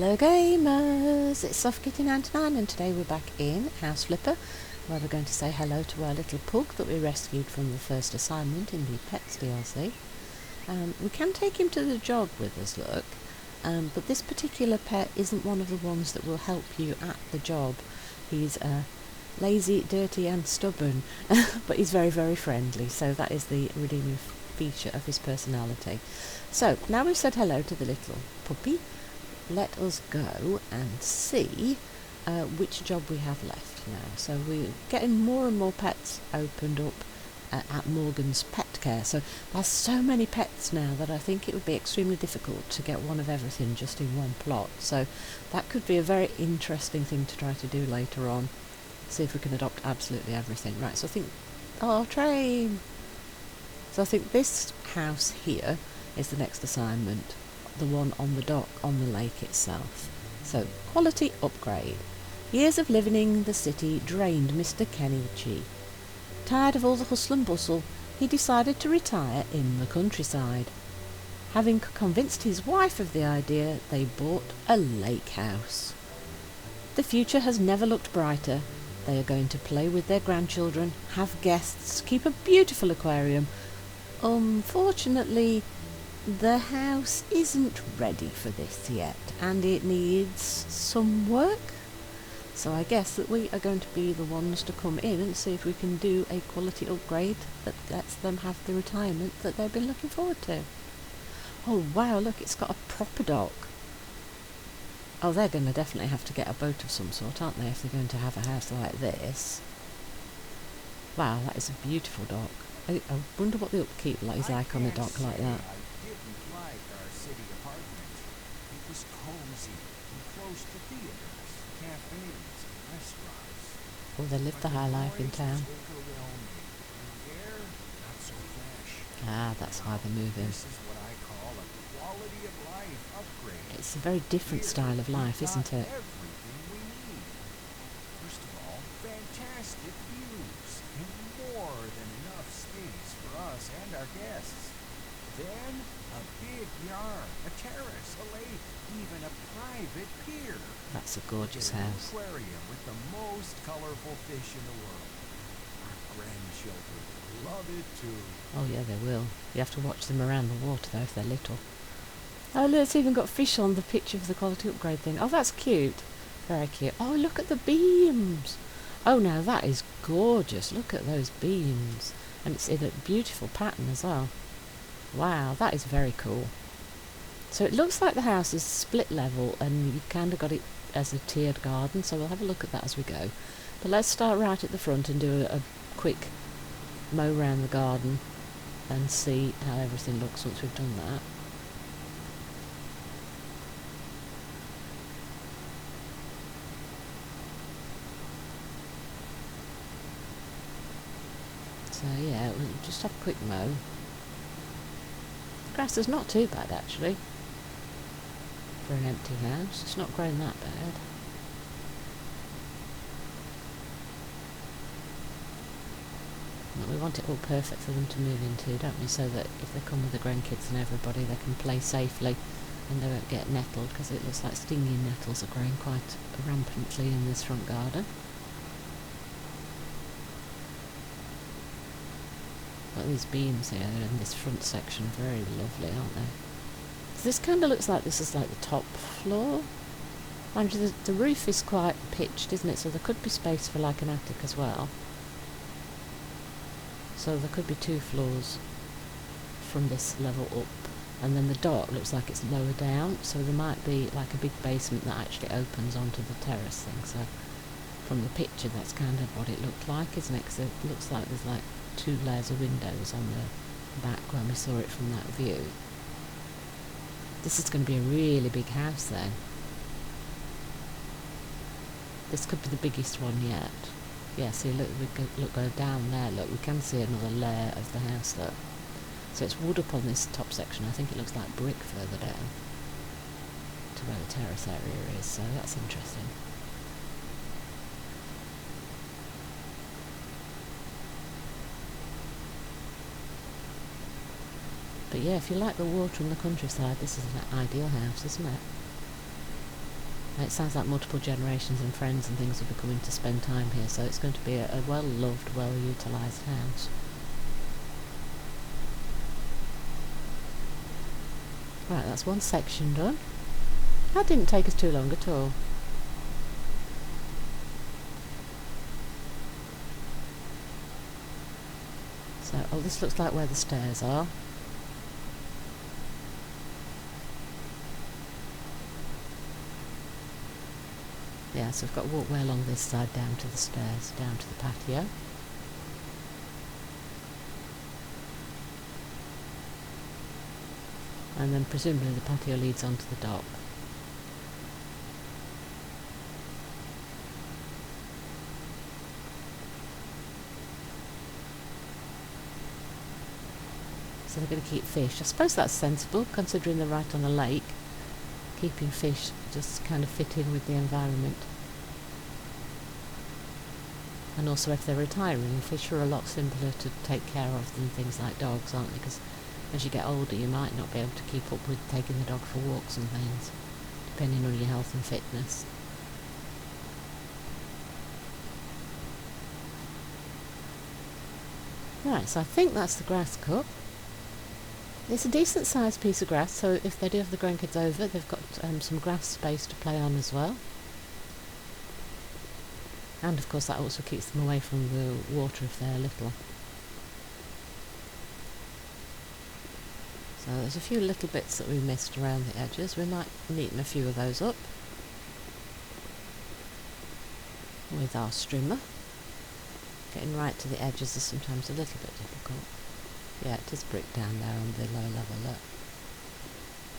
Hello gamers, it's SoftKitty99 and today we're back in House Flipper where we're going to say hello to our little pug that we rescued from the first assignment in the Pets DLC. We can take him to the job with us, look, but this particular pet isn't one of the ones that will help you at the job. He's lazy, dirty and stubborn, but he's very, very friendly, so that is the redeeming feature of his personality. So, now we've said hello to the little puppy, let us go and see which job we have left now. So we're getting more and more pets opened up at Morgan's Pet Care. So there's so many pets now that I think it would be extremely difficult to get one of everything just in one plot. So that could be a very interesting thing to try to do later on. See if we can adopt absolutely everything. Right, so I think... Oh, train! So I think this house here is the next assignment. The one on the dock on the lake itself. So, quality upgrade. Years of living in the city drained Mr. Kenichi. Tired of all the hustle and bustle, he decided to retire in the countryside. Having convinced his wife of the idea, they bought a lake house. The future has never looked brighter. They are going to play with their grandchildren, have guests, keep a beautiful aquarium. Unfortunately, the house isn't ready for this yet, and it needs some work. So I guess that we are going to be the ones to come in and see if we can do a quality upgrade that lets them have the retirement that they've been looking forward to. Oh wow, look, it's got a proper dock. Oh, they're going to definitely have to get a boat of some sort, aren't they, if they're going to have a house like this. Wow, that is a beautiful dock. I wonder what the upkeep is like on a dock like that. Was cozy and close to theaters, cafes, and restaurants. Oh, they live the high life in town. Air, not so fresh. Ah, that's why they're moving. This is what I call a quality of life upgrade. It's a very different style of life, isn't it? Everything we need. First of all, fantastic views and more than enough space for us and our guests. Then, a big yard, a terrace, a lake, even a private pier. That's a gorgeous An house. aquarium with the most colorful fish in the world. Our grandchildren love it too. Oh yeah, they will. You have to watch them around the water though if they're little. Oh look, it's even got fish on the picture of the quality upgrade thing. Oh, that's cute. Very cute. Oh, look at the beams. Oh, now that is gorgeous. Look at those beams. And it's in a beautiful pattern as well. Wow, that is very cool. So it looks like the house is split level and you've kind of got it as a tiered garden, so we'll have a look at that as we go. But let's start right at the front and do a quick mow around the garden and see how everything looks once we've done that. So yeah, we'll just have a quick mow. Grass is not too bad actually for an empty house. It's not grown that bad. But we want it all perfect for them to move into, don't we? So that if they come with the grandkids and everybody, they can play safely and they won't get nettled, because it looks like stinging nettles are growing quite rampantly in this front garden. Got these beams here in this front section, very lovely, aren't they? So this kind of looks like this is like the top floor. Mind you, the roof is quite pitched, isn't it? So there could be space for like an attic as well. So there could be 2 floors from this level up. And then the dock looks like it's lower down, so there might be like a big basement that actually opens onto the terrace thing. So from the picture, that's kind of what it looked like, isn't it? Because it looks like there's like 2 layers of windows on the back when we saw it from that view. This is going to be a really big house then. This could be the biggest one yet. Yeah, see, look, go down there, look, we can see another layer of the house, look. So it's wood up on this top section. I think it looks like brick further down to where the terrace area is, so that's interesting. But yeah, if you like the water and the countryside, this is an ideal house, isn't it? It sounds like multiple generations and friends and things will be coming to spend time here, so it's going to be a well-loved, well-utilised house. Right, that's one section done. That didn't take us too long at all. So, this looks like where the stairs are. Yeah, so we've got a walkway along this side down to the stairs, down to the patio. And then presumably the patio leads onto the dock. So they're going to keep fish. I suppose that's sensible, considering they're right on a lake. Keeping fish just kind of fit in with the environment. And also if they're retiring, fish are a lot simpler to take care of than things like dogs, aren't they? Because as you get older you might not be able to keep up with taking the dog for walks and things, depending on your health and fitness. Right, so I think that's the grass cut. It's a decent sized piece of grass, so if they do have the grandkids over, they've got some grass space to play on as well. And of course that also keeps them away from the water if they're little. So there's a few little bits that we missed around the edges. We might neaten a few of those up with our strimmer. Getting right to the edges is sometimes a little bit difficult. Yeah, it is brick down there on the low level, look.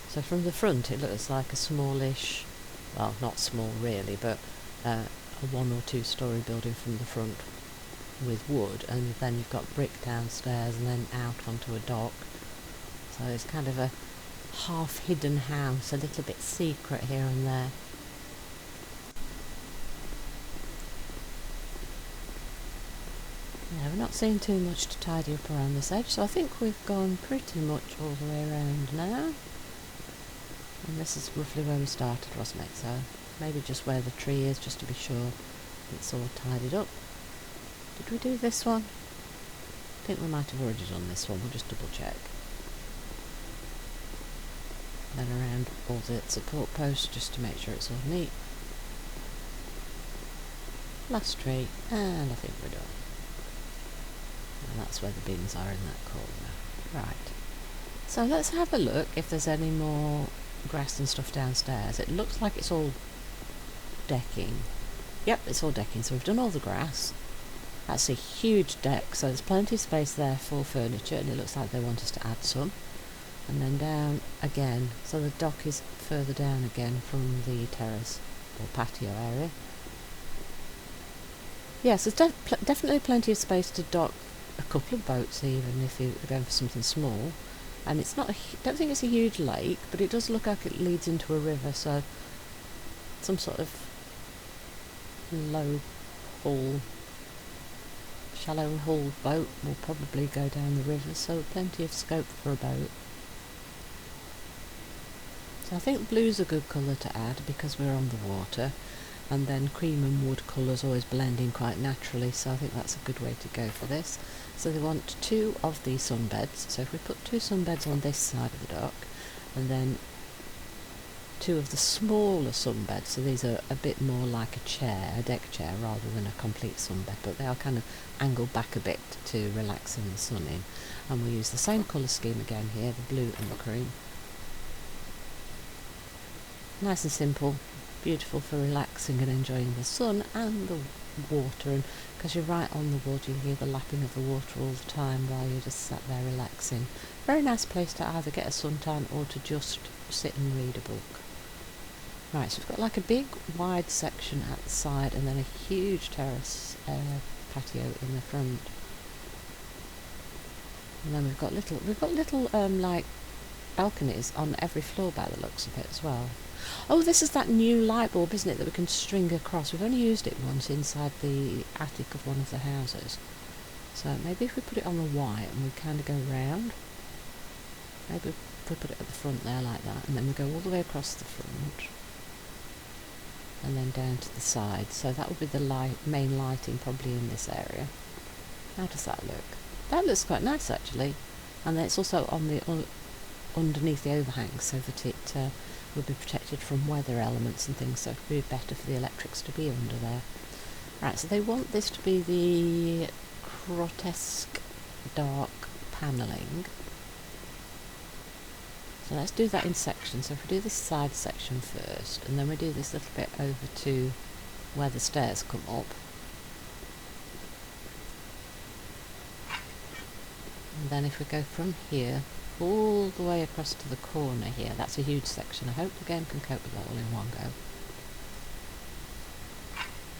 So from the front it looks like a smallish, well, not small really, but a 1 or 2 story building from the front with wood, and then you've got brick downstairs and then out onto a dock. So it's kind of a half hidden house, a little bit secret here and there. Yeah, we're not seeing too much to tidy up around this edge, so I think we've gone pretty much all the way around now. And this is roughly where we started, wasn't it? So maybe just where the tree is, just to be sure it's all tidied up. Did we do this one? I think we might have already done this one, we'll just double check. Then around all the support posts, just to make sure it's all neat. Last tree, and I think we're done. And that's where the bins are in that corner. Right. So let's have a look if there's any more grass and stuff downstairs. It looks like it's all decking. Yep, it's all decking. So we've done all the grass. That's a huge deck, so there's plenty of space there for furniture, and it looks like they want us to add some. And then down again, so the dock is further down again from the terrace or patio area. Yes, there's definitely plenty of space to dock a couple of boats, even if you're going for something small. And it's not don't think it's a huge lake, but it does look like it leads into a river, so some sort of low hull, shallow hull boat will probably go down the river, so plenty of scope for a boat. So I think blue's a good colour to add because we're on the water, and then cream and wood colours always blend in quite naturally, so I think that's a good way to go for this. So they want 2 of the sunbeds, so if we put 2 sunbeds on this side of the dock, and then 2 of the smaller sunbeds, so these are a bit more like a chair, a deck chair, rather than a complete sunbed, but they are kind of angled back a bit to relax in the sun in. And we'll use the same colour scheme again here, the blue and the cream. Nice and simple, beautiful for relaxing and enjoying the sun and the water, and because you're right on the wood you hear the lapping of the water all the time while you're just sat there relaxing. Very nice place to either get a suntan or to just sit and read a book. Right, so we've got like a big wide section at the side and then a huge terrace patio in the front. And then we've got little like balconies on every floor by the looks of it as well. Oh, this is that new light bulb, isn't it, that we can string across. We've only used it once inside the attic of one of the houses. So maybe if we put it on the white and we kind of go round. Maybe if we put it at the front there like that, and then we go all the way across the front. and then down to the side. So that would be the main lighting probably in this area. How does that look? That looks quite nice actually, and then it's also on the underneath the overhang, so that it will be protected from weather elements and things, so it would be better for the electrics to be under there. Right, so they want this to be the grotesque dark panelling. So let's do that in sections. So if we do this side section first, and then we do this little bit over to where the stairs come up. And then if we go from here all the way across to the corner here, that's a huge section. I hope the game can cope with that all in one go.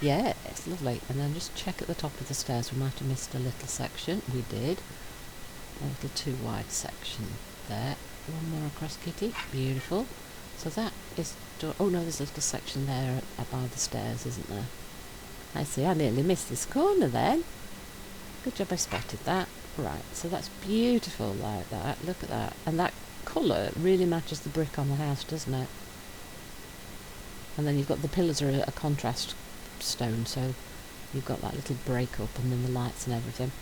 Yes, lovely. And then just check at the top of the stairs. We might have missed a little section. We did. A little too wide section there. One more across, Kitty. Beautiful. So that is... oh no, there's a little section there by the stairs, isn't there? I see, I nearly missed this corner then. Good job I spotted that. Right, so that's beautiful like that. Look at that. And that colour really matches the brick on the house, doesn't it? And then you've got the pillars are a contrast stone, so you've got that little break up and then the lights and everything.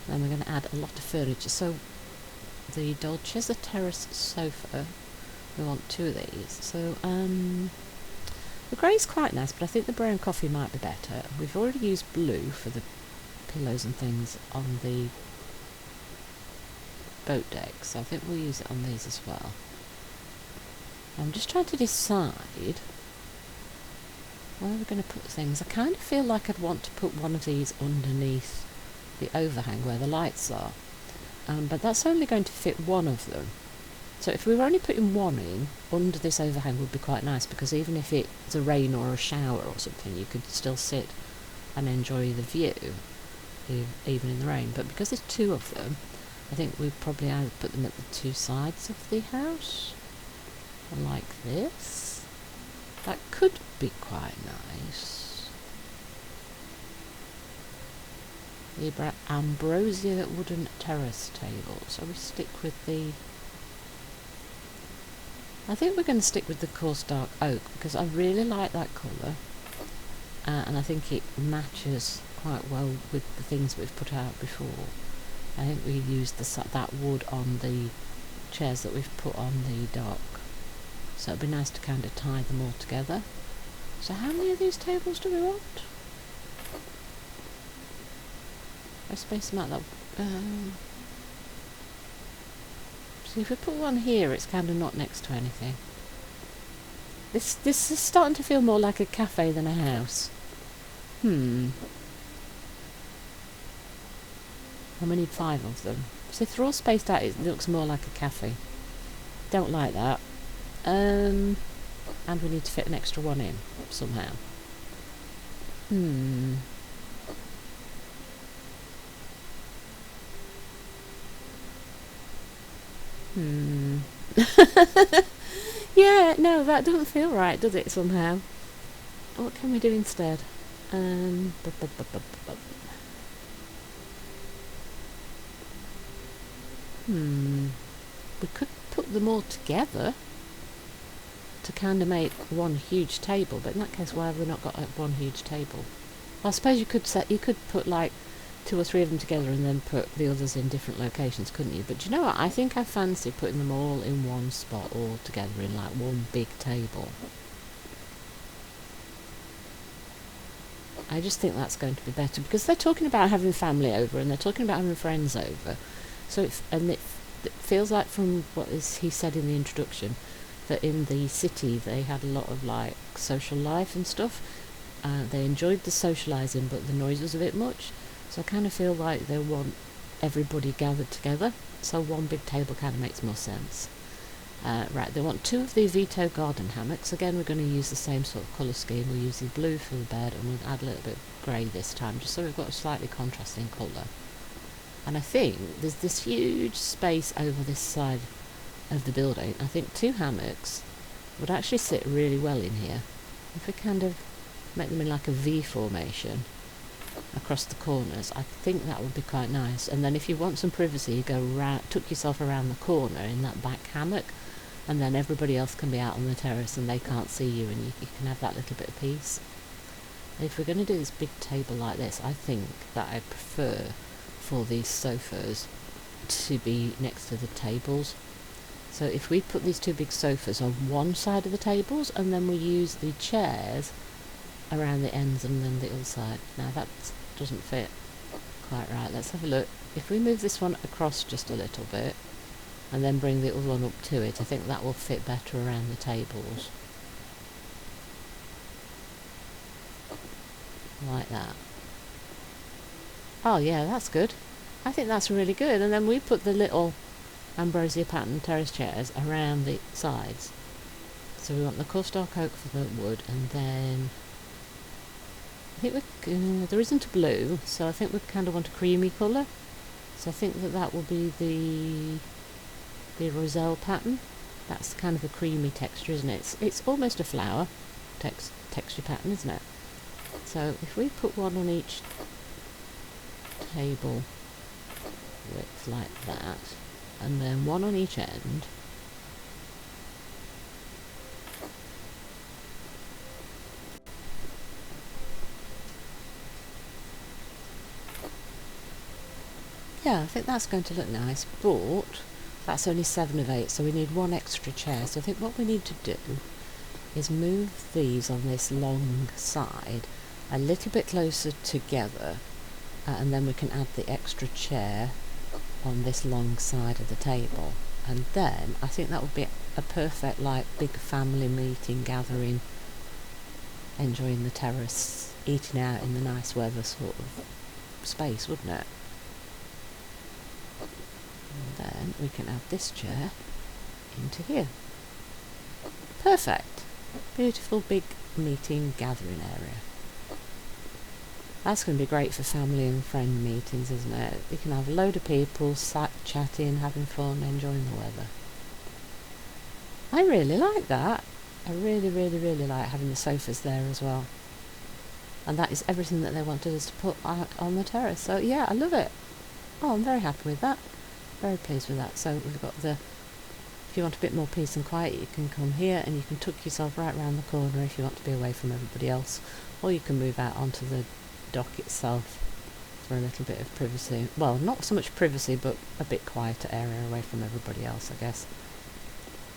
And then we're going to add a lot of furniture. So the Dolcezza Terrace sofa, we want 2 of these. So the grey's quite nice, but I think the brown coffee might be better. We've already used blue for the pillows and things on the boat deck, so I think we'll use it on these as well. I'm just trying to decide where we're going to put things. I kind of feel like I'd want to put one of these underneath the overhang where the lights are, but that's only going to fit one of them. So if we were only putting one in, under this overhang would be quite nice, because even if it's a rain or a shower or something, you could still sit and enjoy the view, even in the rain. But because there's 2 of them, I think we'd probably either put them at the 2 sides of the house, like this. That could be quite nice. The Ambrosia wooden terrace table. So we stick with the... I think we're going to stick with the coarse dark oak, because I really like that colour, and I think it matches quite well with the things we've put out before. I think we used that wood on the chairs that we've put on the dock, so it'd be nice to kind of tie them all together. So how many of these tables do we want? I space them out that... see, if we put one here, it's kind of not next to anything. This is starting to feel more like a cafe than a house. And we need 5 of them. So if they're all spaced out, it looks more like a cafe. Don't like that. And we need to fit an extra one in, somehow. Yeah, no, that doesn't feel right, does it, somehow? What can we do instead? We could put them all together to kind of make one huge table, but in that case, why have we not got one huge table? Well, I suppose you could put like 2 or 3 of them together and then put the others in different locations, couldn't you? But do you know what? I think I fancy putting them all in one spot, all together in like one big table. I just think that's going to be better, because they're talking about having family over and they're talking about having friends over. So it feels like, from what he said in the introduction, that in the city they had a lot of like social life and stuff. They enjoyed the socialising, but the noise was a bit much. So I kind of feel like they want everybody gathered together. So one big table kind of makes more sense. Right, they want 2 of the Vito garden hammocks. Again, we're going to use the same sort of colour scheme. We'll use the blue for the bed, and we'll add a little bit of grey this time, just so we've got a slightly contrasting colour. And I think there's this huge space over this side of the building. I think 2 hammocks would actually sit really well in here. If we kind of make them in like a V formation across the corners, I think that would be quite nice. And then if you want some privacy, you go tuck yourself around the corner in that back hammock, and then everybody else can be out on the terrace and they can't see you, and you can have that little bit of peace. If we're going to do this big table like this, I think that I prefer for these sofas to be next to the tables. So if we put these two big sofas on one side of the tables, and then we use the chairs around the ends and then the other side. Now that doesn't fit quite right. Let's have a look. If we move this one across just a little bit and then bring the other one up to it, I think that will fit better around the tables. Like that. Oh yeah, that's good. I think that's really good. And then we put the little ambrosia pattern terrace chairs around the sides. So we want the coarse dark oak for the wood, and then I think there isn't a blue, so I think we kind of want a creamy colour. So I think that will be the roselle pattern. That's kind of a creamy texture, isn't it? It's almost a flower texture pattern, isn't it? So if we put one on each table width like that, and then one on each end, yeah, I think that's going to look nice, but that's only 7 of 8, so we need one extra chair. So I think what we need to do is move these on this long side a little bit closer together, and then we can add the extra chair on this long side of the table. And then I think that would be a perfect, like, big family meeting, gathering, enjoying the terrace, eating out in the nice weather sort of space, wouldn't it? And then we can add this chair into here. Perfect. Beautiful big meeting gathering area. That's going to be great for family and friend meetings, isn't it? You can have a load of people sat chatting, having fun, enjoying the weather. I really like that. I really, really, really like having the sofas there as well. And that is everything that they wanted us to put out on the terrace. So yeah, I love it. Oh, I'm very happy with that. Very pleased with that. So we've got if you want a bit more peace and quiet, you can come here and you can tuck yourself right round the corner if you want to be away from everybody else. Or you can move out onto the dock itself for a little bit of privacy. Well, not so much privacy, but a bit quieter area away from everybody else, I guess.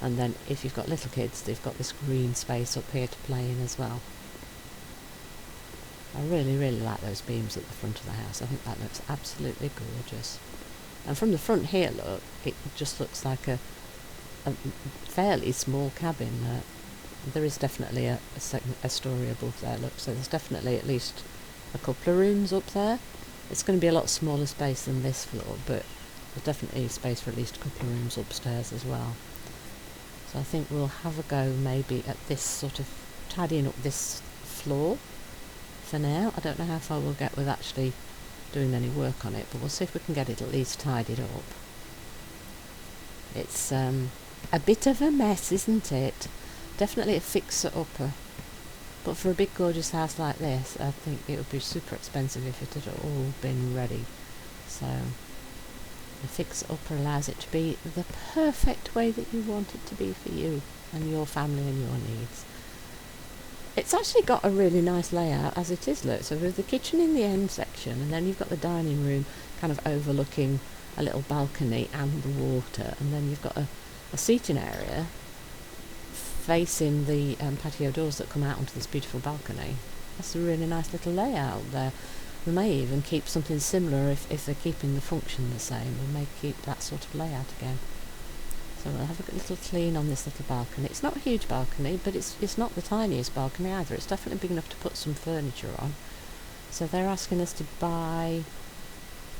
And then if you've got little kids, they've got this green space up here to play in as well. I really, really like those beams at the front of the house. I think that looks absolutely gorgeous. And from the front here, look, it just looks like a fairly small cabin. There is definitely a story above there, look, so there's definitely at least a couple of rooms up there. It's going to be a lot smaller space than this floor, but there's definitely space for at least a couple of rooms upstairs as well. So I think we'll have a go maybe at this sort of tidying up this floor for now. I don't know how far we'll get with actually doing any work on it, but we'll see if we can get it at least tidied up. It's a bit of a mess, isn't it? Definitely a fixer-upper. But for a big gorgeous house like this, I think it would be super expensive if it had all been ready. So the fixer-upper allows it to be the perfect way that you want it to be for you and your family and your needs. It's actually got a really nice layout as it is, look. So there's the kitchen in the end section, and then you've got the dining room kind of overlooking a little balcony and the water, and then you've got a seating area facing the patio doors that come out onto this beautiful balcony. That's a really nice little layout there. We may even keep something similar if they're keeping the function the same. We may keep that sort of layout again. So we'll have a little clean on this little balcony. It's not a huge balcony, but it's not the tiniest balcony either. It's definitely big enough to put some furniture on. So they're asking us to buy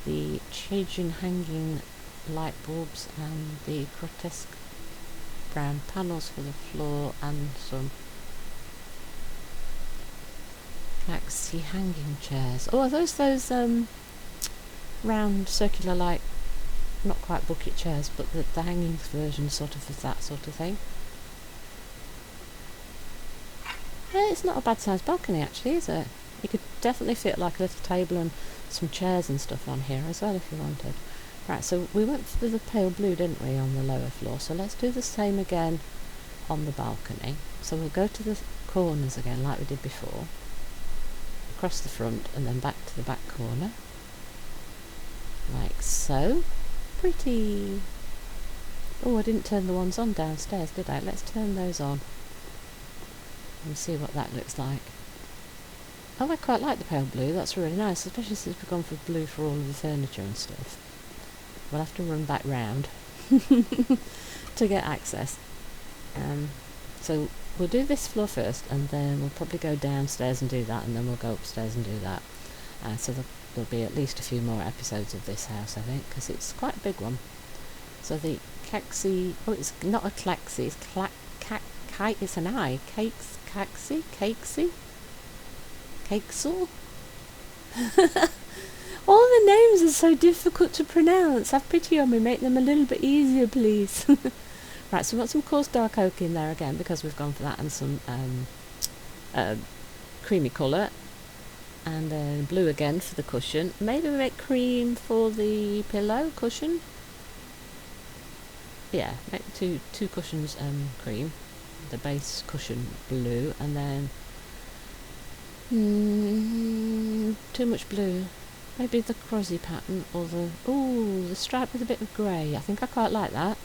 the Cajun hanging light bulbs and the grotesque brown panels for the floor and some Maxi hanging chairs. Oh, are those round circular, like, not quite bucket chairs, but the hanging version sort of is that sort of thing. Yeah, it's not a bad sized balcony actually, is it? You could definitely fit like a little table and some chairs and stuff on here as well if you wanted. Right, so we went for the pale blue, didn't we, on the lower floor? So let's do the same again on the balcony. So we'll go to the corners again like we did before, across the front and then back to the back corner, like so. Pretty. Oh, I didn't turn the ones on downstairs, did I? Let's turn those on and see what that looks like. Oh, I quite like the pale blue, that's really nice, especially since we've gone for blue for all of the furniture and stuff. We'll have to run back round to get access. So we'll do this floor first, and then we'll probably go downstairs and do that, and then we'll go upstairs and do that. So there'll be at least a few more episodes of this house, I think, because it's quite a big one. So the Caxi, oh, it's not a Claxi, it's it's an I. Cakesy? All the names are so difficult to pronounce. Have pity on me, make them a little bit easier, please. Right, so we want some coarse dark oak in there again, because we've gone for that, and some creamy colour. And then blue again for the cushion. Maybe we make cream for the pillow cushion. Yeah, make two cushions cream. The base cushion blue, and then too much blue. Maybe the crozzy pattern, or the stripe with a bit of grey. I think I quite like that.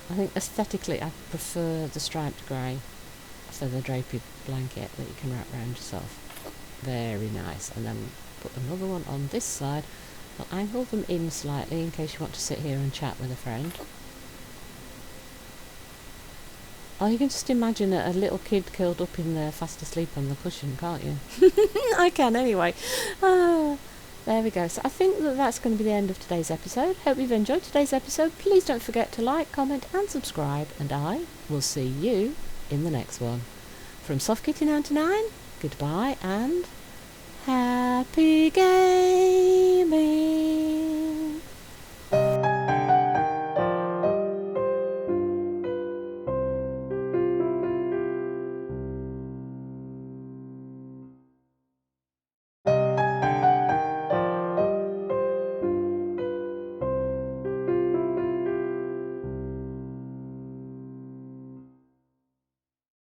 I think aesthetically I prefer the striped grey for the drapey blanket that you can wrap around yourself. Very nice. And then put another one on this side. I'll angle them in slightly in case you want to sit here and chat with a friend. Oh, you can just imagine a little kid curled up in there fast asleep on the cushion, can't you? I can anyway. There we go. So I think that's going to be the end of today's episode. Hope you've enjoyed today's episode. Please don't forget to like, comment and subscribe, and I will see you in the next one. From Soft Kitty 99, goodbye and happy gaming.